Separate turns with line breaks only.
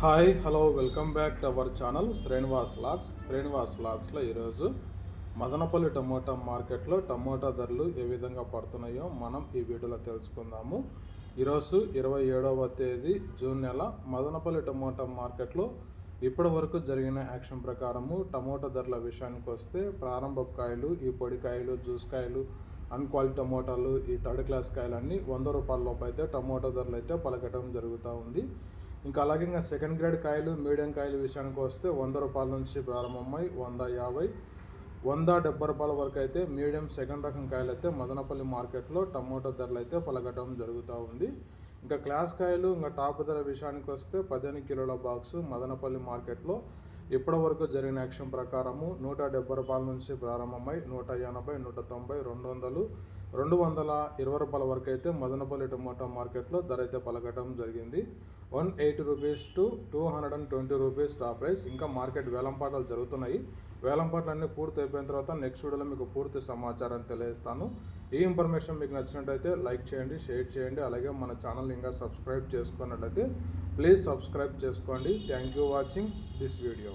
Hi hello welcome back to our channel Srinivas లాగ్స్లో ఈరోజు Madanapalle tomato మార్కెట్లో టమోటా ధరలు ఏ విధంగా పడుతున్నాయో మనం ఈ వీడియోలో తెలుసుకుందాము. ఈరోజు 27వ తేదీ జూన్ నెల మదనపల్లి టమోటా మార్కెట్లో ఇప్పటి వరకు జరిగిన యాక్షన్ ప్రకారము టమోటా ధరల విషయానికి వస్తే ప్రారంభ కాయలు, ఈ పొడి కాయలు, జ్యూస్ కాయలు, అన్క్వాలిటీ టమోటాలు, ఈ థర్డ్ క్లాస్ కాయలన్నీ 100 రూపాయల లోపు అయితే టమోటా ధరలు అయితే పలకటం జరుగుతూ ఉంది. ఇంకా అలాగే ఇంకా సెకండ్ గ్రేడ్ కాయలు, మీడియం కాయలు విషయానికి వస్తే 100 రూపాయల నుంచి ప్రారంభమై 150, 170 రూపాయల వరకు అయితే మీడియం సెకండ్ రకం కాయలు అయితే మదనపల్లి మార్కెట్లో టమోటా ధరలు అయితే పలకటం జరుగుతూ ఉంది. ఇంకా క్లాస్ కాయలు ఇంకా టాప్ ధర విషయానికి వస్తే 15 కిలోల బాక్సు మదనపల్లి మార్కెట్లో ఇప్పటి వరకు జరిగిన యాక్షన్ ప్రకారము 170 రూపాయల నుంచి ప్రారంభమై 180, 190, 200, 220 రూపాయల వరకు అయితే మదనపల్లి టమోటా మార్కెట్లో ధర అయితే పలకటం జరిగింది. 180 rupees to 220 rupees top price. ఇంకా మార్కెట్ వేలంపాటలు జరుగుతున్నాయి. వేలంపాటలన్నీ పూర్తి అయిపోయిన తర్వాత నెక్స్ట్ వీడియోలో మీకు పూర్తి సమాచారం తెలియజేస్తాను. ఈ ఇన్ఫర్మేషన్ మీకు నచ్చినట్టయితే లైక్ చేయండి, షేర్ చేయండి. అలాగే మన ఛానల్ ఇంకా సబ్స్క్రైబ్ చేసుకున్నట్లయితే ప్లీజ్ సబ్స్క్రైబ్ చేసుకోండి. Thank you watching this video.